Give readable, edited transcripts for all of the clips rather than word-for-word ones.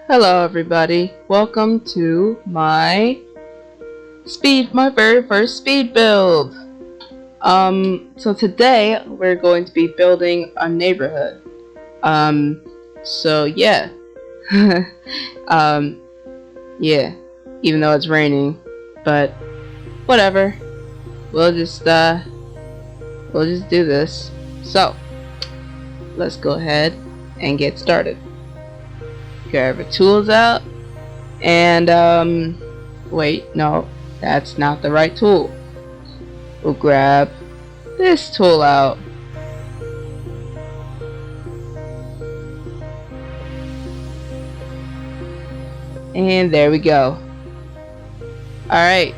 Hello everybody, welcome to my very first speed build. So today we're going to be building a neighborhood. So yeah. um, yeah, even though it's raining, but whatever. We'll just do this. So, let's go ahead and get started. Grab our tools out, and wait, no, that's not the right tool. We'll grab this tool out. And there we go. Alright,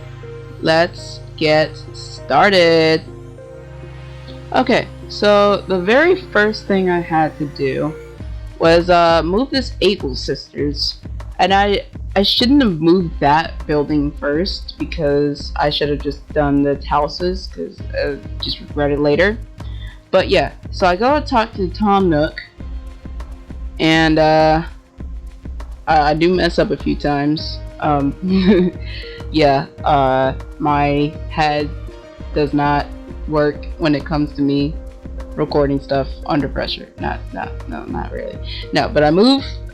let's get started. Okay, so the very first thing I had to do was move this Eagle Sisters. And I shouldn't have moved that building first, because I should have just done the houses, because I just regret it later. But yeah, so I go and talk to Tom Nook, and I do mess up a few times. Yeah, my head does not work when it comes to me recording stuff under pressure. No, not really. No, but I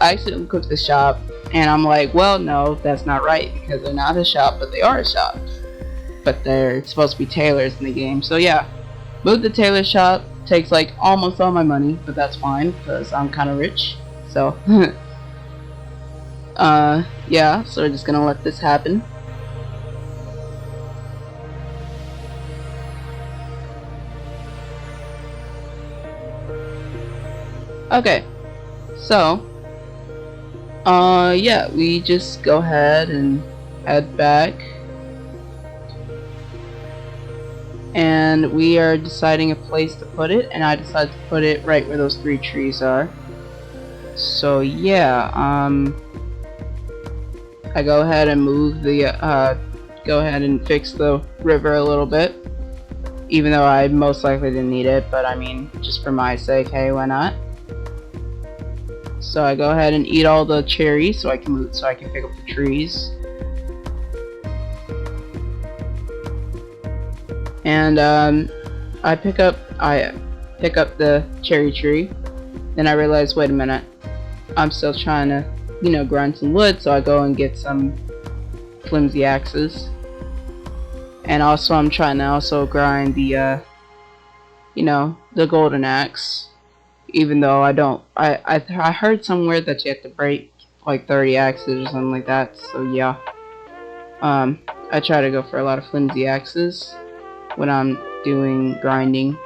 accidentally cooked the shop, and I'm like, well, no, that's not right, because they're not a shop, but they are a shop. But they're supposed to be tailors in the game, so yeah. Moved the tailor shop, takes like almost all my money, but that's fine, because I'm kind of rich, so. Yeah, so we're just gonna let this happen. Okay, so, yeah, we just go ahead and head back. And we are deciding a place to put it, and I decided to put it right where those 3 trees are. So, yeah, I go ahead and move the, go ahead and fix the river a little bit. Even though I most likely didn't need it, but I mean, just for my sake, hey, why not? So I go ahead and eat all the cherries so I can pick up the trees. And I pick up the cherry tree. Then I realize, wait a minute, I'm still trying to, grind some wood, so I go and get some flimsy axes. And also I'm trying to grind the the golden axe. Even though I heard somewhere that you have to break like 30 axes or something like that, so yeah. I try to go for a lot of flimsy axes when I'm doing grinding.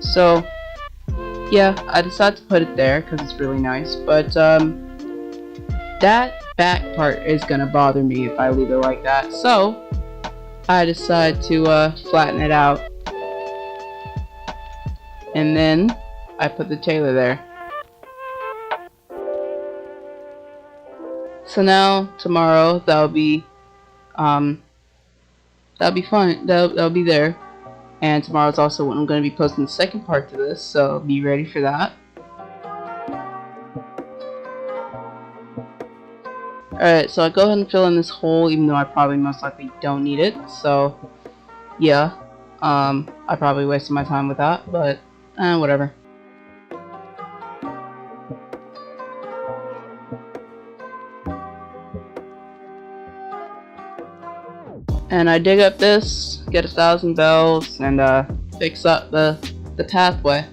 So, yeah, I decided to put it there because it's really nice, but that back part is gonna bother me if I leave it like that, so I decide to flatten it out, and then I put the tailor there. So now, tomorrow, that'll be fun, that'll be there. And tomorrow's also when I'm going to be posting the second part to this, so be ready for that. Alright, so I go ahead and fill in this hole, even though I probably most likely don't need it, so yeah. I probably wasted my time with that, but whatever. And I dig up this, get 1,000 bells, and fix up the pathway.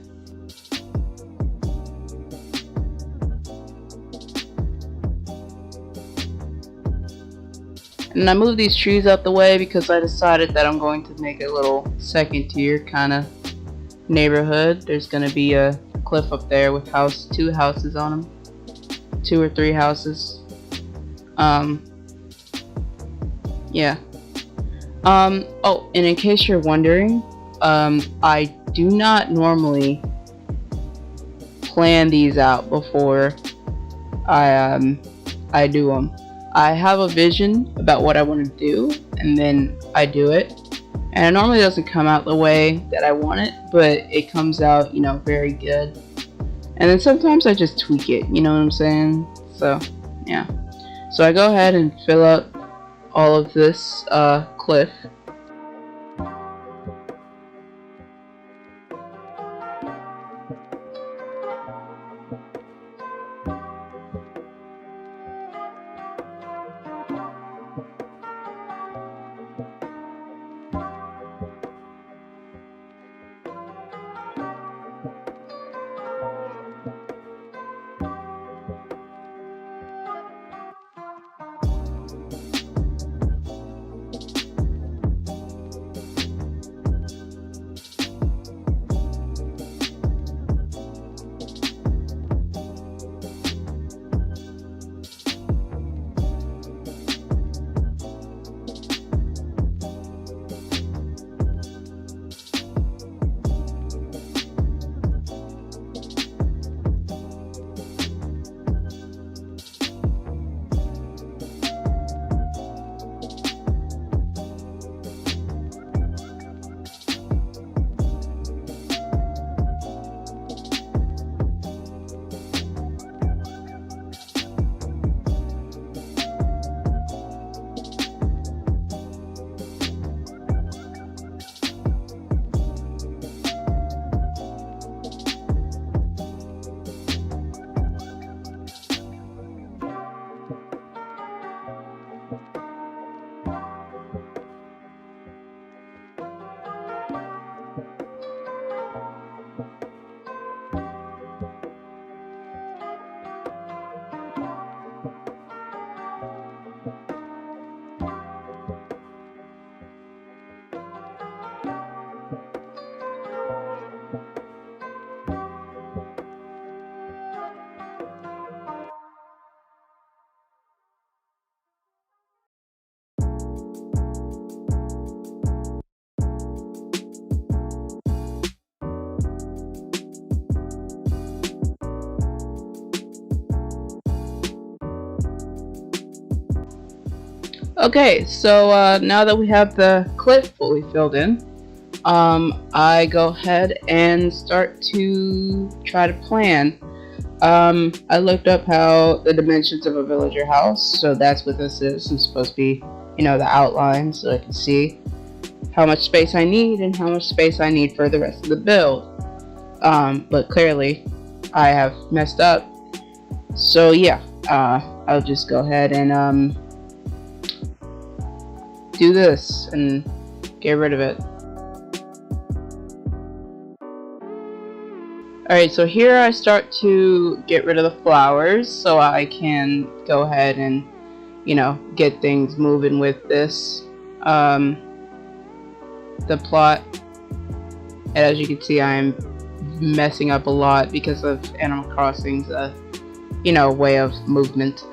And I moved these trees out the way because I decided that I'm going to make a little second tier kind of neighborhood. There's going to be a cliff up there with two houses on them, 2 or 3 houses. Yeah. Oh, and in case you're wondering, I do not normally plan these out before I do them. I have a vision about what I want to do, and then I do it. And it normally doesn't come out the way that I want it, but it comes out, you know, very good. And then sometimes I just tweak it, you know what I'm saying? So, yeah. So I go ahead and fill out all of this cliff. Okay, so now that we have the cliff fully filled in, I go ahead and start to try to plan. I looked up how the dimensions of a villager house, so that's what this is. It's supposed to be, you know, the outline, so I can see how much space I need and how much space I need for the rest of the build. But clearly, I have messed up. So yeah, I'll just go ahead and do this and get rid of it. Alright, so here I start to get rid of the flowers so I can go ahead and, you know, get things moving with this. The plot, and as you can see, I'm messing up a lot because of Animal Crossing's, you know, way of movement.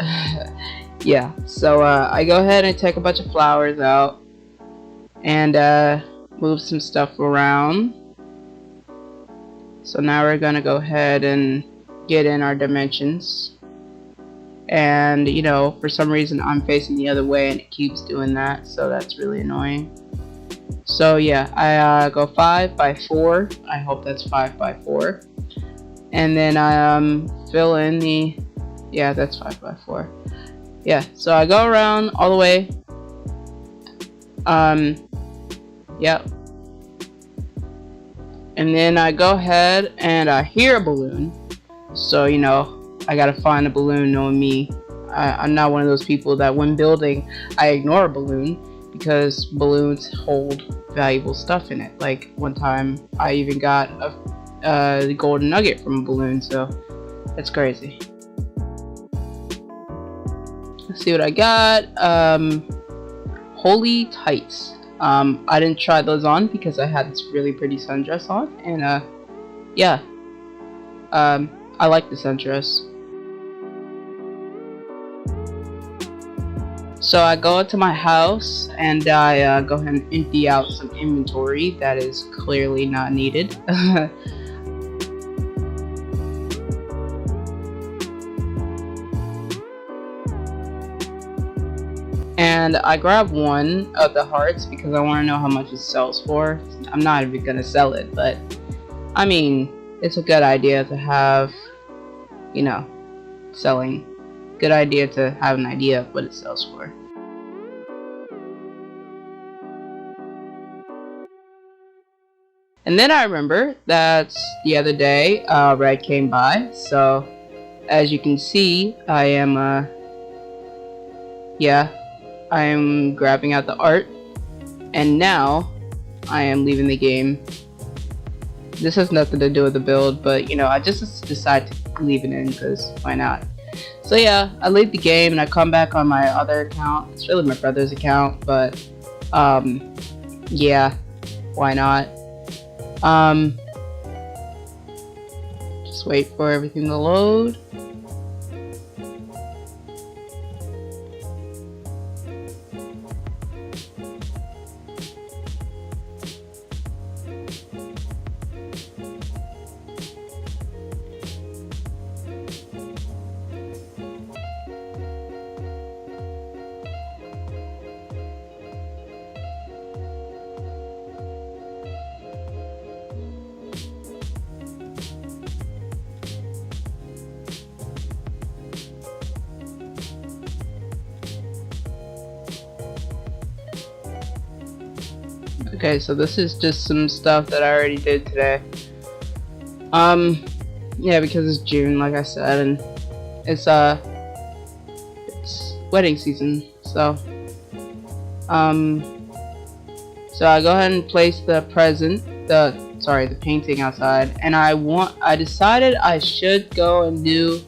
Yeah, so I go ahead and take a bunch of flowers out and move some stuff around. So now we're gonna go ahead and get in our dimensions. And you know, for some reason I'm facing the other way and it keeps doing that, so that's really annoying. So yeah, I go 5 by 4. I hope that's 5 by 4. And then I fill in the, yeah, that's 5 by 4. Yeah, so I go around all the way. Yep. And then I go ahead and I hear a balloon. So, you know, I gotta find a balloon, knowing me. I'm not one of those people that when building, I ignore a balloon, because balloons hold valuable stuff in it. Like, one time, I even got a golden nugget from a balloon, so that's crazy. Let's see what I got. Holy tights. I didn't try those on because I had this really pretty sundress on, and yeah. I like the Centris. So I go into my house and I go ahead and empty out some inventory that is clearly not needed. And I grab one of the hearts because I want to know how much it sells for. I'm not even gonna sell it, but I mean, it's a good idea to have, you know, selling. Good idea to have an idea of what it sells for. And then I remember that the other day, Red came by, so as you can see, I am, I am grabbing out the art, and now I am leaving the game. This has nothing to do with the build, but you know, I just decided to leave it in because why not? So yeah, I leave the game and I come back on my other account. It's really my brother's account, but yeah, why not? Just wait for everything to load. Okay, so this is just some stuff that I already did today. Yeah, because it's June, like I said, and it's wedding season, so so I go ahead and place the the painting outside, and I decided I should go and do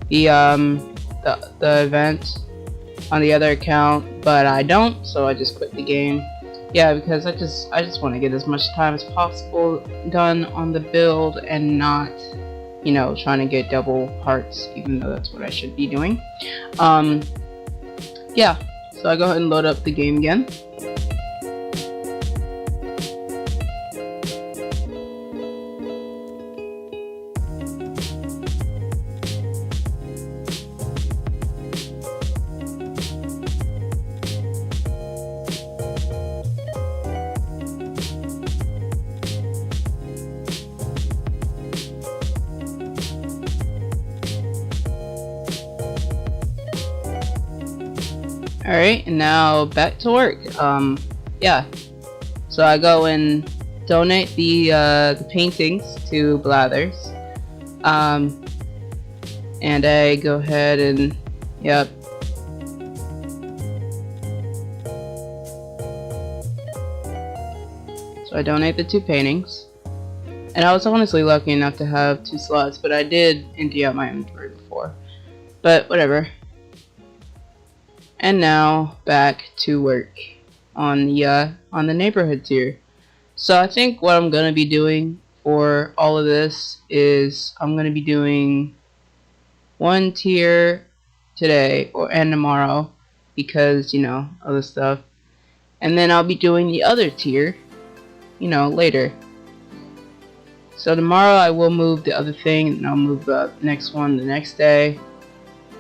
the event on the other account, but I don't, so I just quit the game. Yeah, because I just want to get as much time as possible done on the build and not, you know, trying to get double hearts, even though that's what I should be doing. Yeah, so I go ahead and load up the game again. Alright, and now back to work. Yeah. So I go and donate the paintings to Blathers. And I go ahead and, yep. So I donate the 2 paintings. And I was honestly lucky enough to have 2 slots, but I did empty out my inventory before. But whatever. And now back to work on the neighborhood tier. So I think what I'm gonna be doing for all of this is I'm gonna be doing 1 tier today and tomorrow because, you know, other stuff, and then I'll be doing the other tier, you know, later. So tomorrow I will move the other thing, and I'll move the next one the next day.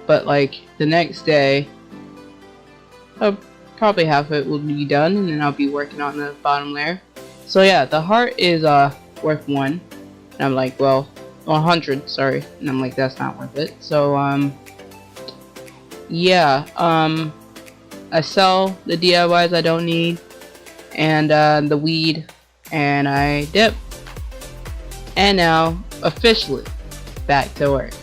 But like the next day, probably half of it will be done, and then I'll be working on the bottom layer. So yeah, the heart is worth 1, and I'm like, well, 100, sorry, and I'm like, that's not worth it. So yeah, I sell the DIYs I don't need, and the weed, and I dip. And now officially back to work.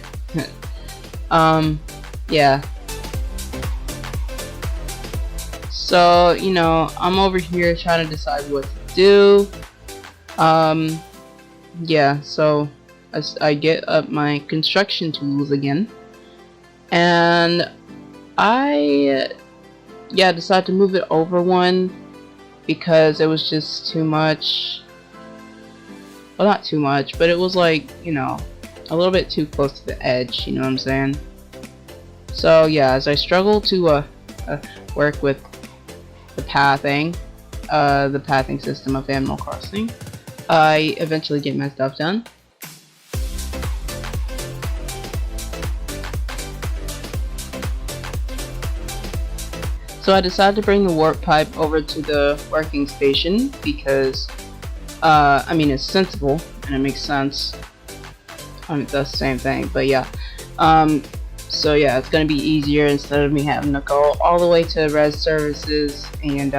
Yeah. So, you know, I'm over here trying to decide what to do. Yeah, so I get up my construction tools again, and I decided to move it over 1 because it was just too much. Well, not too much, but it was like, you know, a little bit too close to the edge, you know what I'm saying? So yeah, as I struggle to work with the pathing system of Animal Crossing, I eventually get my stuff done. So I decided to bring the warp pipe over to the working station because, I mean, it's sensible and it makes sense. I mean, it does the same thing, but yeah. So yeah, it's gonna be easier instead of me having to go all the way to res services and,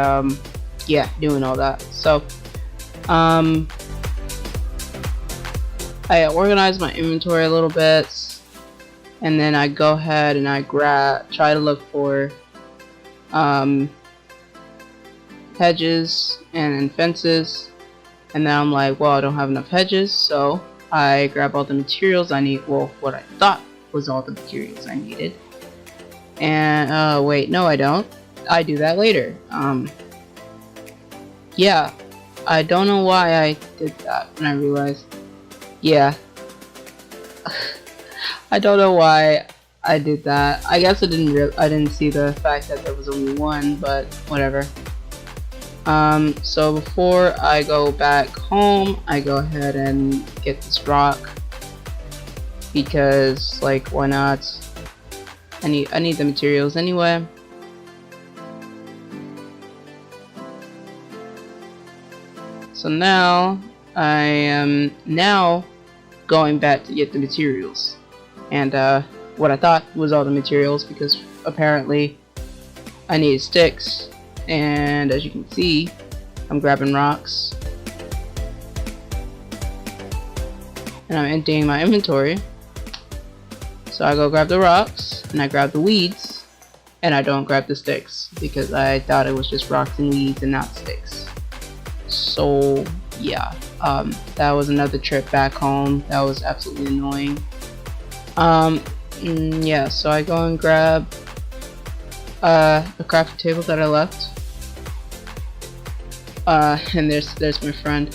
yeah, doing all that. So, I organize my inventory a little bit, and then I go ahead and I try to look for hedges and fences, and then I'm like, well, I don't have enough hedges, so I grab all the materials I need. Well, what I thought was all the materials I needed, and wait, no, I don't. I do that later. Yeah, I don't know why I did that, and I realized, yeah, I don't know why I did that. I guess I didn't see the fact that there was only one, but whatever. So before I go back home, I go ahead and get this rock because, like, why not? I need the materials anyway. So now I am going back to get the materials, and what I thought was all the materials, because apparently I needed sticks, and as you can see, I'm grabbing rocks and I'm emptying my inventory. So I go grab the rocks and I grab the weeds, and I don't grab the sticks because I thought it was just rocks and weeds and not sticks. So yeah, that was another trip back home. That was absolutely annoying. Yeah, so I go and grab the crafting table that I left, and there's my friend.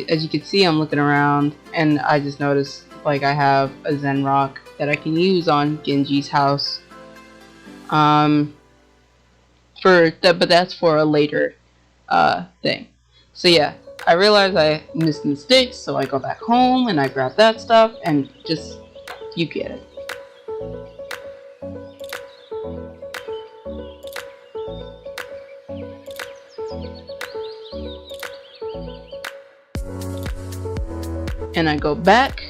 As you can see, I'm looking around, and I just noticed, like, I have a Zen rock that I can use on Genji's house. But that's for a later thing. So yeah, I realized I missed the sticks, so I go back home and I grab that stuff, and just, you get it. And I go back,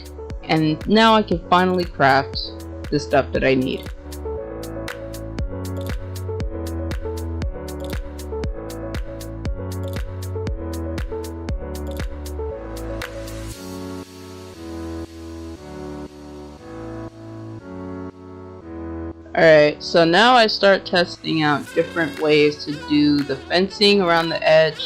and now I can finally craft the stuff that I need. Alright, so now I start testing out different ways to do the fencing around the edge.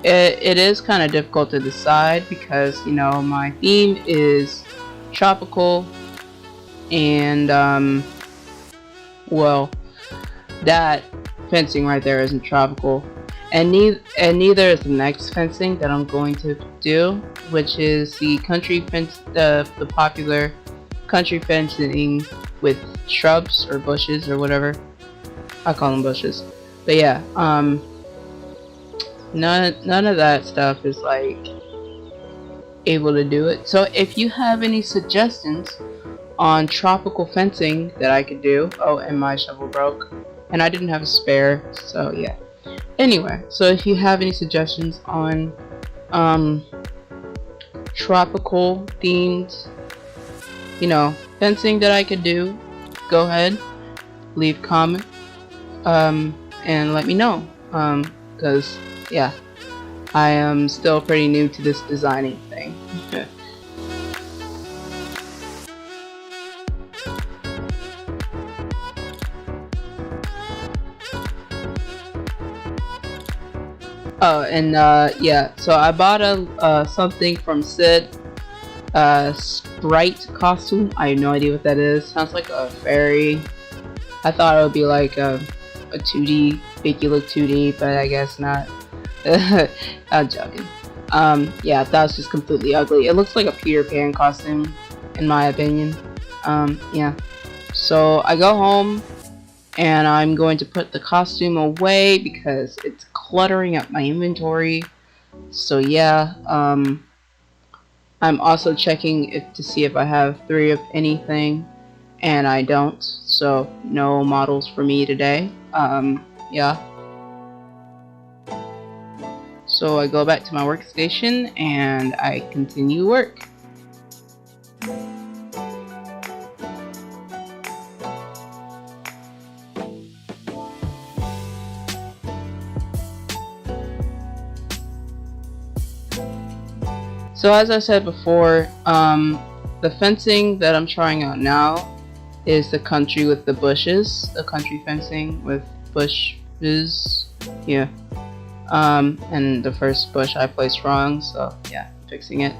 It is kind of difficult to decide because, you know, my theme is tropical, and well, that fencing right there isn't tropical, and neither is the next fencing that I'm going to do, which is the country fence, the popular country fencing with shrubs or bushes or whatever. I call them bushes, but yeah, none of that stuff is like able to do it. So if you have any suggestions on tropical fencing that I could do, oh, and my shovel broke and I didn't have a spare, so yeah. Anyway, so if you have any suggestions on tropical themed, you know, fencing that I could do, go ahead, leave a comment, and let me know, because yeah, I am still pretty new to this designing thing. Oh, and yeah, so I bought a something from Sid, Sprite costume. I have no idea what that is. Sounds like a fairy. I thought it would be like a 2D, make you look 2D, but I guess not. I'm joking. Yeah, that was just completely ugly. It looks like a Peter Pan costume, in my opinion. Yeah. So I go home, and I'm going to put the costume away because it's cluttering up my inventory. So yeah, I'm also checking to see if I have 3 of anything, and I don't, so no models for me today. Yeah. So I go back to my workstation and I continue work. So as I said before, the fencing that I'm trying out now is the country with the bushes, the country fencing with bushes, yeah. And the first bush I placed wrong, so yeah, fixing it.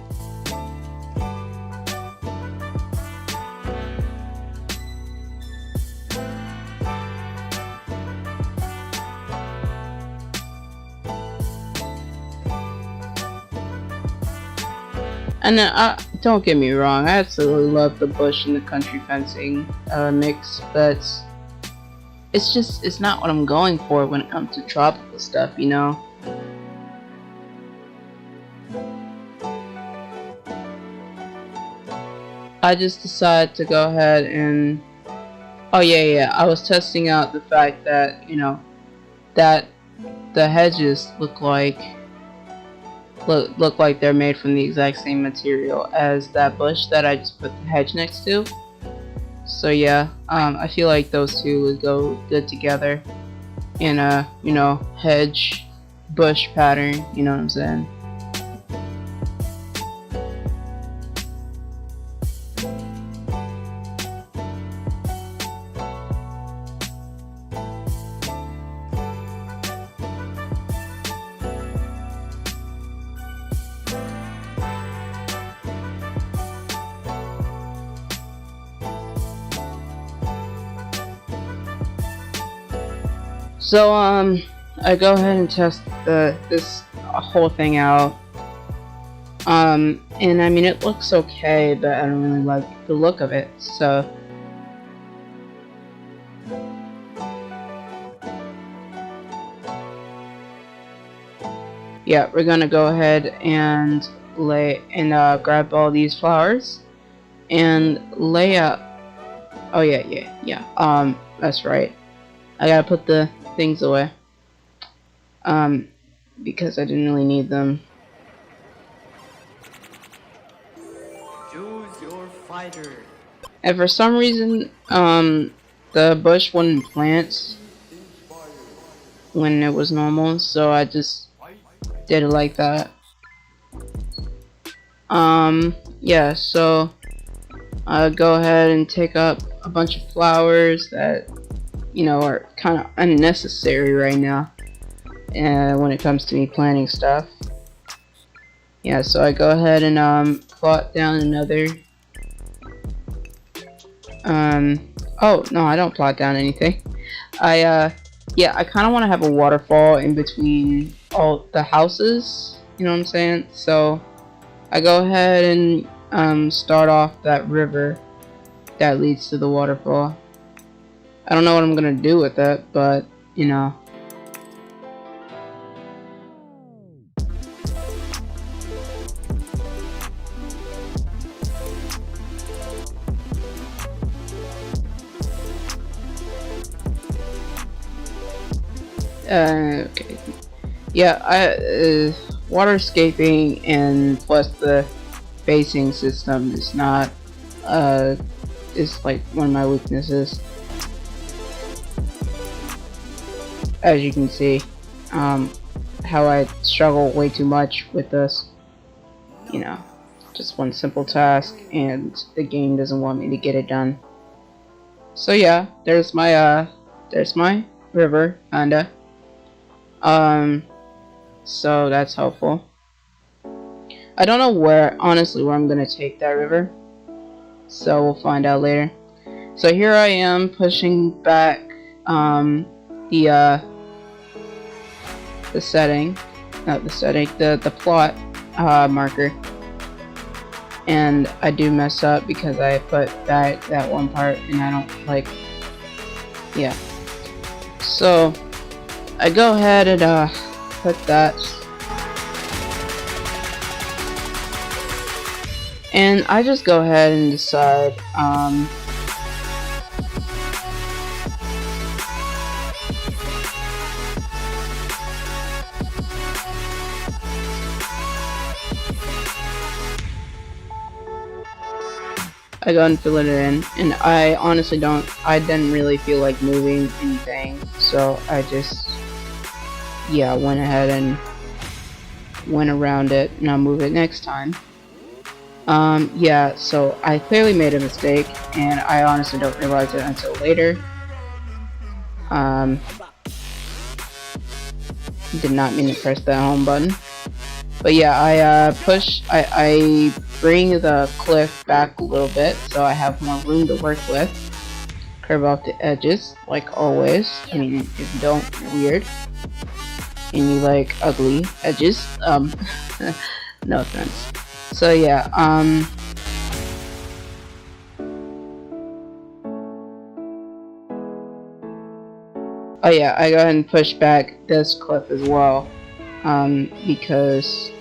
And don't get me wrong, I absolutely love the bush and the country fencing mix, but it's not what I'm going for when it comes to tropical stuff, you know? I just decided to go ahead and, oh yeah, I was testing out the fact that, you know, that the hedges look like they're made from the exact same material as that bush that I just put the hedge next to. So yeah, I feel like those two would go good together in a, you know, hedge bush pattern, you know what I'm saying? So I go ahead and test this whole thing out. And I mean it looks okay, but I don't really like the look of it. So yeah, we're gonna go ahead and grab all these flowers and lay out. Oh yeah. That's right. I gotta put the things away. Because I didn't really need them. Choose your fighter. And for some reason, the bush wouldn't plant when it was normal, so I just did it like that. Yeah, so I'll go ahead and take up a bunch of flowers that, you know, are kind of unnecessary right now when it comes to me planting stuff. Yeah, so I go ahead and plot down another. Oh no, I don't plot down anything. Yeah, I kind of want to have a waterfall in between all the houses. You know what I'm saying? So I go ahead and start off that river that leads to the waterfall. I don't know what I'm gonna do with it, but you know. Okay. Yeah, waterscaping and plus the basing system is not, is like one of my weaknesses. As you can see, how I struggle way too much with this. You know, just one simple task and the game doesn't want me to get it done. So yeah, there's my river, kinda. so that's helpful. I don't know honestly, where I'm gonna take that river, so we'll find out later. So here I am pushing back the setting, not the setting, the plot marker, and I do mess up because I put that one part, and I don't like, yeah. So I go ahead and put that, and I just go ahead and decide I go and fill it in, and I honestly didn't really feel like moving anything, so I just, yeah, went ahead and went around it, and I'll move it next time. Yeah, so I clearly made a mistake, and I honestly don't realize it until later. Did not mean to press that home button. But yeah, I bring the cliff back a little bit so I have more room to work with. Curve off the edges, like always. I mean, if you don't, you're weird. And you like ugly edges. No offense. So yeah, oh yeah, I go ahead and push back this cliff as well. Because,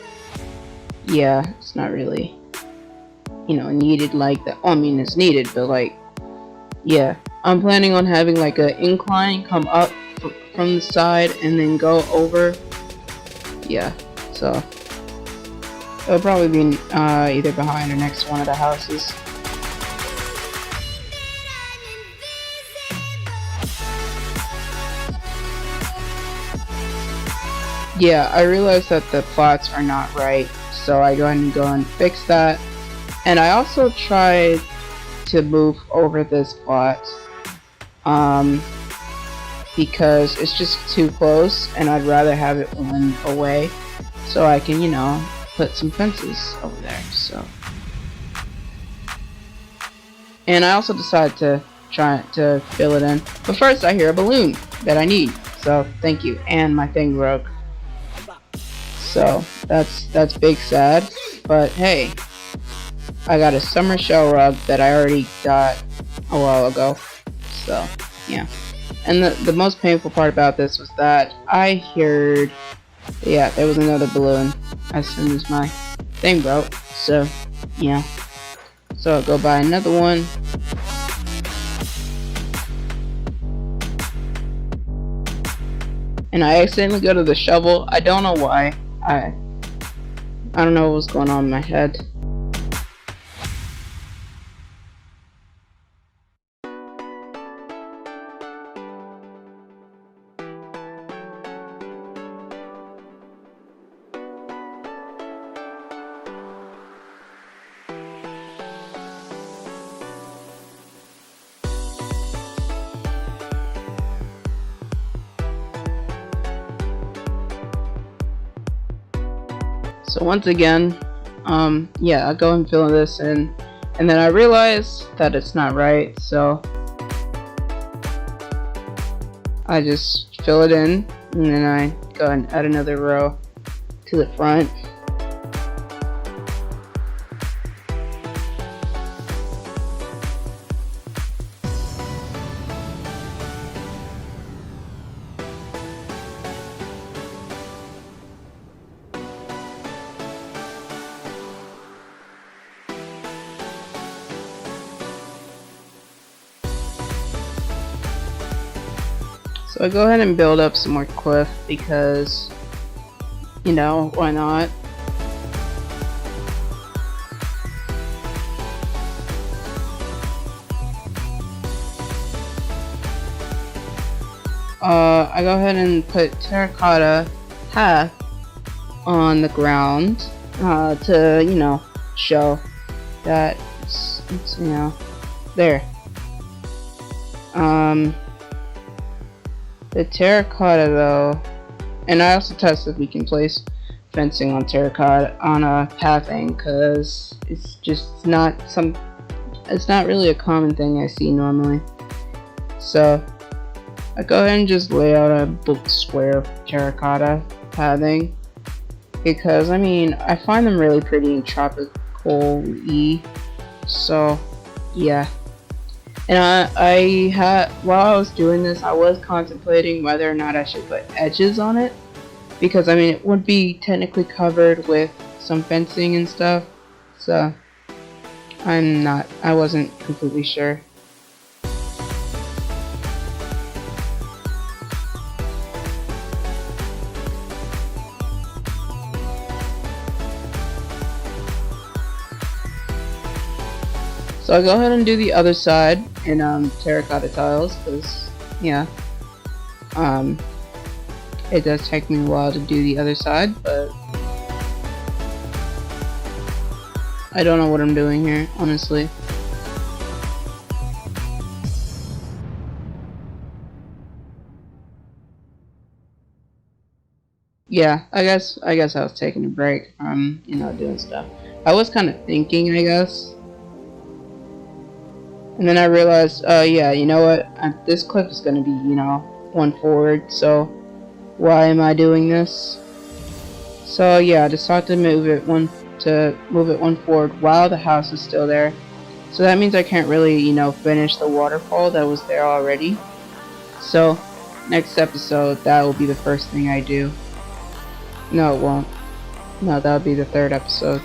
yeah, it's not really, needed like that. I mean, it's needed, but like, yeah, I'm planning on having like an incline come up from the side and then go over. Yeah, so it'll probably be either behind or next to one of the houses. Yeah, I realized that the plots are not right, so I go and fix that. And I also tried to move over this plot, because it's just too close, and I'd rather have it one away, so I can, put some fences over there. So, and I also decided to try to fill it in. But first, I hear a balloon that I need, so thank you. And my thing broke. So that's big sad, but hey, I got a summer shell rug that I already got a while ago. So yeah, and the most painful part about this was that I heard, yeah, there was another balloon as soon as my thing broke. So yeah, so I'll go buy another one. And I accidentally go to the shovel. I don't know why. I don't know what was going on in my head. So once again, yeah, I go and fill this in, and then I realize that it's not right, so I just fill it in, and then I go and add another row to the front. So I go ahead and build up some more cliff because, why not? I go ahead and put terracotta path on the ground to, show that it's there. The terracotta though And I also tested if we can place fencing on terracotta on a pathing, because it's just not it's not really a common thing I see normally. So I go ahead and just lay out a book square of terracotta pathing, because I mean I find them really pretty and tropical-y. So yeah. And while I was doing this, I was contemplating whether or not I should put edges on it, because I mean it would be technically covered with some fencing and stuff. So I wasn't completely sure. So I'll go ahead and do the other side in terracotta tiles, because yeah, it does take me a while to do the other side, but I don't know what I'm doing here, honestly. Yeah, I guess I was taking a break from, doing stuff. I was kind of thinking, I guess. And then I realized, yeah, you know what? This clip is going to be, one forward, so why am I doing this? So yeah, I decided to move it one forward while the house is still there. So that means I can't really, finish the waterfall that was there already. So next episode, that will be the first thing I do. No, it won't. No, that'll be the third episode.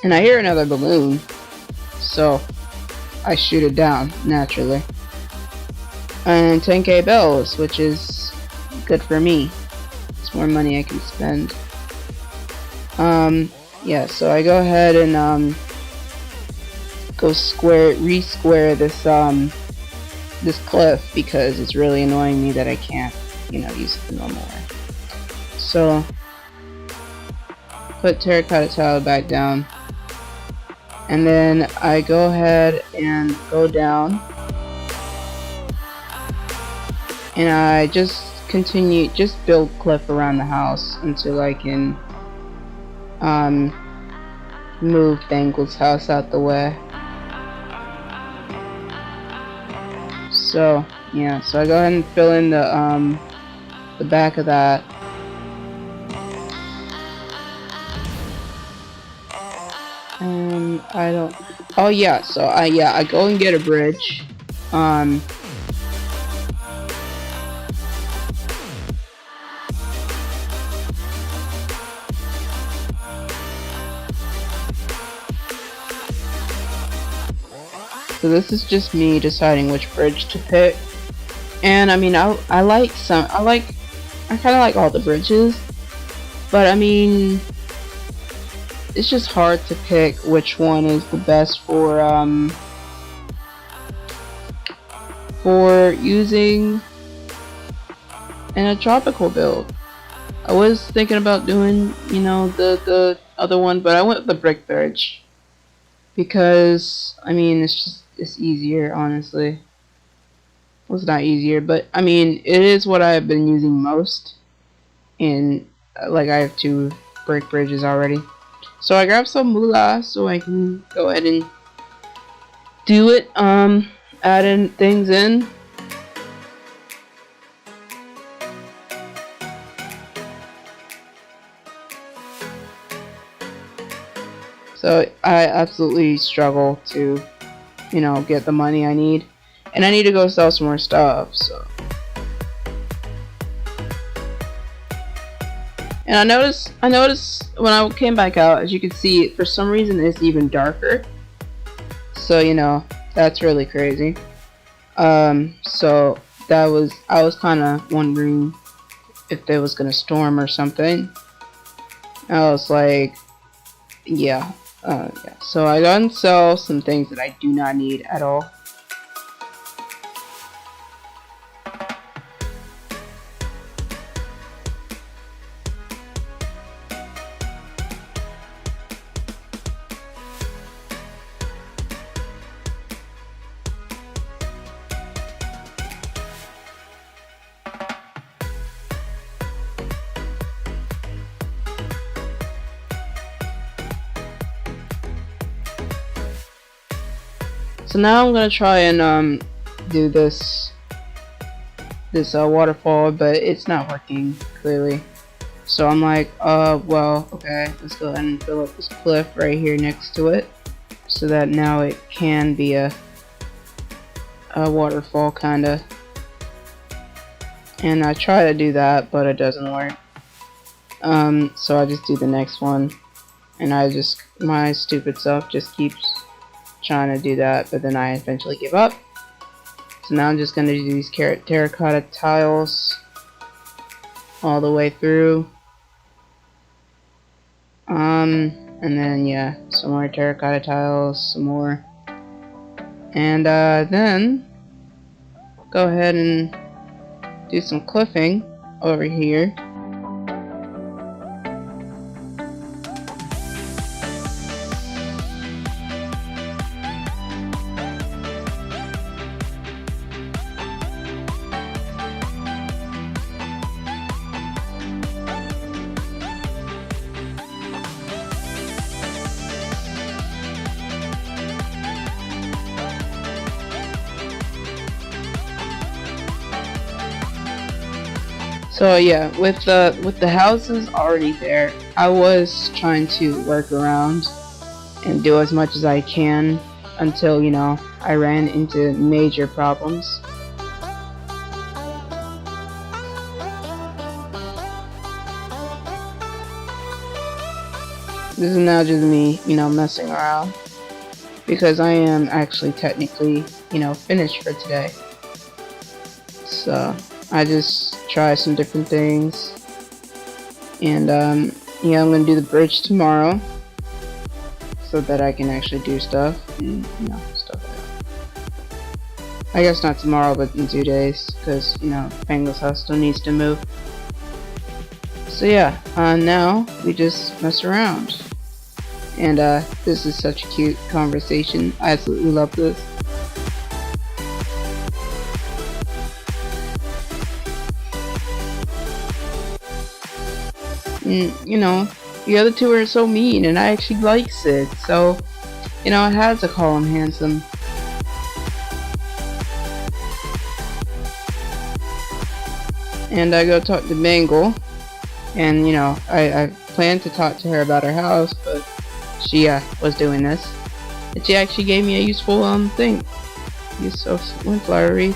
And I hear another balloon, so I shoot it down, naturally. And 10k bells, which is good for me. It's more money I can spend. Yeah, so I go ahead and re-square this this cliff, because it's really annoying me that I can't, use it the normal way. So put terracotta tile back down. And then I go ahead and go down, and I just build cliff around the house until I can move Bangle's house out the way. So yeah, so I go ahead and fill in the back of that. I don't. Oh yeah, so I go and get a bridge. So this is just me deciding which bridge to pick. And I mean, I kind of like all the bridges, but I mean, it's just hard to pick which one is the best for using in a tropical build. I was thinking about doing, the other one, but I went with the brick bridge, because I mean it's easier, honestly. Well, it's not easier, but I mean it is what I have been using most. In like, I have 2 brick bridges already. So I grabbed some moolah so I can go ahead and do it, adding things in. So I absolutely struggle to, get the money I need. And I need to go sell some more stuff, so. And I noticed when I came back out, as you can see, for some reason it's even darker. So, that's really crazy. So I was kind of wondering if there was gonna storm or something. I was like, yeah, yeah. So I unsell some things that I do not need at all. So now I'm gonna try and do this waterfall, but it's not working clearly. So I'm like, well, okay, let's go ahead and fill up this cliff right here next to it, so that now it can be a waterfall kinda. And I try to do that, but it doesn't work. So I just do the next one, and my stupid self just keeps trying to do that, but then I eventually give up. So now I'm just going to do these terracotta tiles all the way through. And then yeah, some more terracotta tiles, some more. And then go ahead and do some cliffing over here. So yeah, with the houses already there, I was trying to work around and do as much as I can until, you know, I ran into major problems. This is now just me, you know, messing around, because I am actually technically, you know, finished for today. So I just try some different things, and yeah, I'm gonna do the bridge tomorrow so that I can actually do stuff and, you know, stuff like that. I guess not tomorrow, but in 2 days, because, you know, Pangol's house still needs to move. So yeah, now we just mess around, and this is such a cute conversation. I absolutely love this. And, you know, the other two are so mean, and I actually like Sid, so, you know, I had to call him handsome. And I go talk to Bangle, and, you know, I planned to talk to her about her house, but she was doing this, and she actually gave me a useful thing, useful windflower wreath,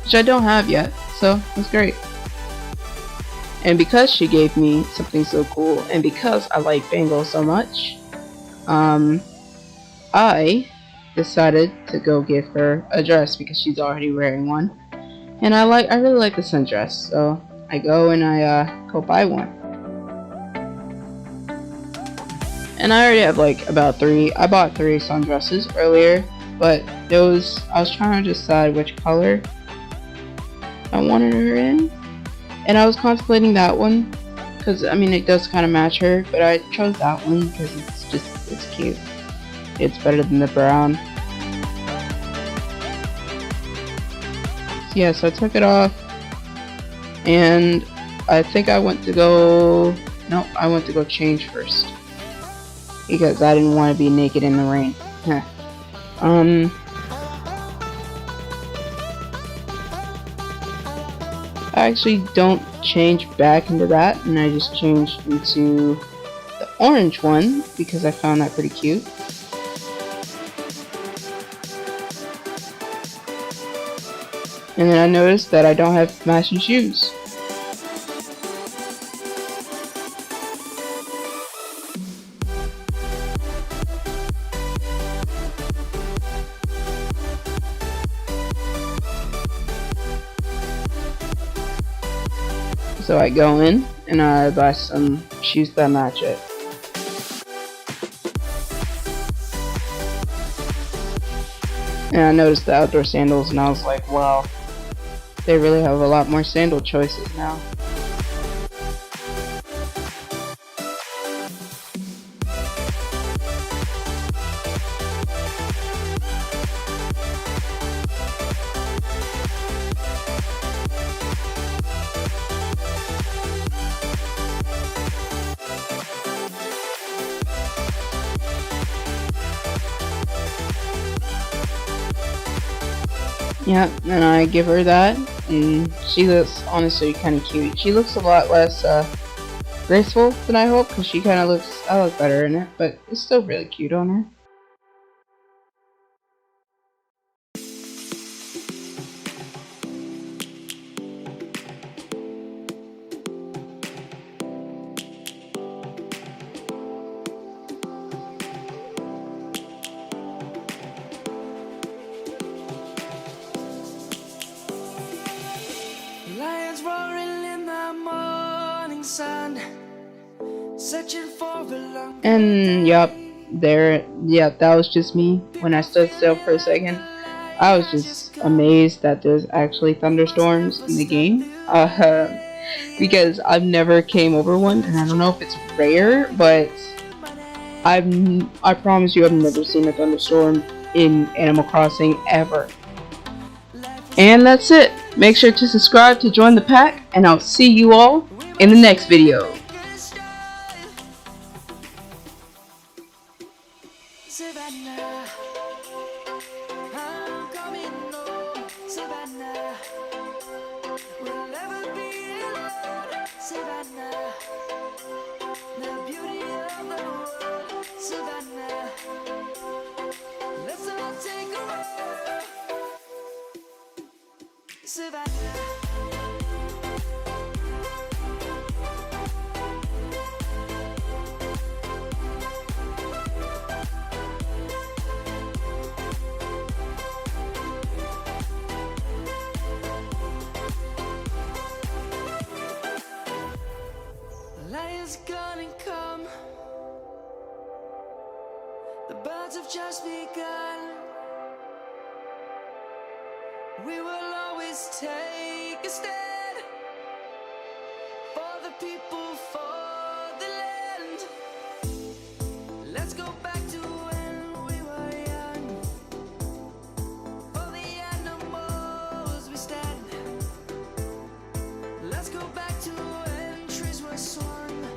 which I don't have yet, so that's great. And because she gave me something so cool, and because I like Bangle so much, I decided to go give her a dress because she's already wearing one, and I really like the sundress, so I go and I go buy one. And I already have like about 3. I bought 3 sundresses earlier, but I was trying to decide which color I wanted her in. And I was contemplating that one, because, I mean, it does kind of match her, but I chose that one because it's cute. It's better than the brown. So yeah, so I took it off, and I think I went to go change first, because I didn't want to be naked in the rain. I actually don't change back into that, and I just changed into the orange one because I found that pretty cute. And then I noticed that I don't have matching shoes. So I go in and I buy some shoes that match it. And I noticed the outdoor sandals and I was like, wow, they really have a lot more sandal choices now. Yeah, and I give her that, and she looks honestly kind of cute. She looks a lot less graceful than I hope, because she kind of looks, I look better in it, but it's still really cute on her. Lions roaring in the morning sun, searching for a long And yep, that was just me. When I stood still for a second, I was just amazed that there's actually thunderstorms in the game. Because I've never came over one, and I don't know if it's rare, but I promise you I've never seen a thunderstorm in Animal Crossing ever. And that's it. Make sure to subscribe to join the pack, and I'll see you all in the next video. Savannah, I'm coming home. Savannah, we'll never be alone. Savannah, the beauty of the world. Savannah, let's all take a walk. Savannah. Lion's gonna come. The birds have just begun. We will always take a stand for the people, for the land. Let's go back to when we were young. For the animals we stand. Let's go back to when trees were swung.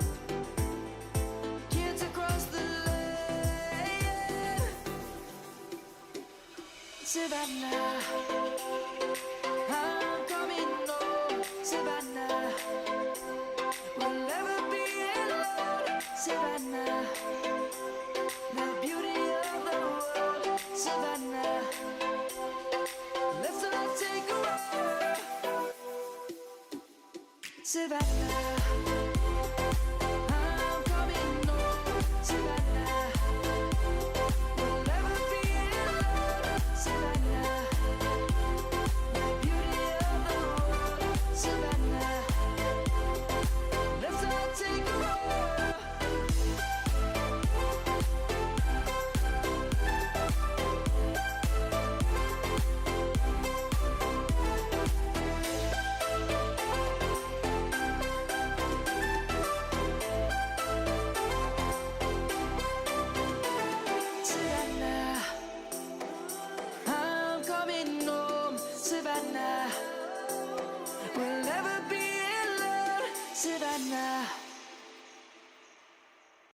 Kids across the land. Savannah, I'm coming home. Savannah, we'll never be alone. Savannah, the beauty of the world. Savannah, let's all take a walk. Savannah, I'm coming home. Savannah, we'll never be alone. Savannah, the beauty of the world. Savannah, let's all take a walk. Savannah, I'm coming home. Savannah, we'll never be alone. Savannah.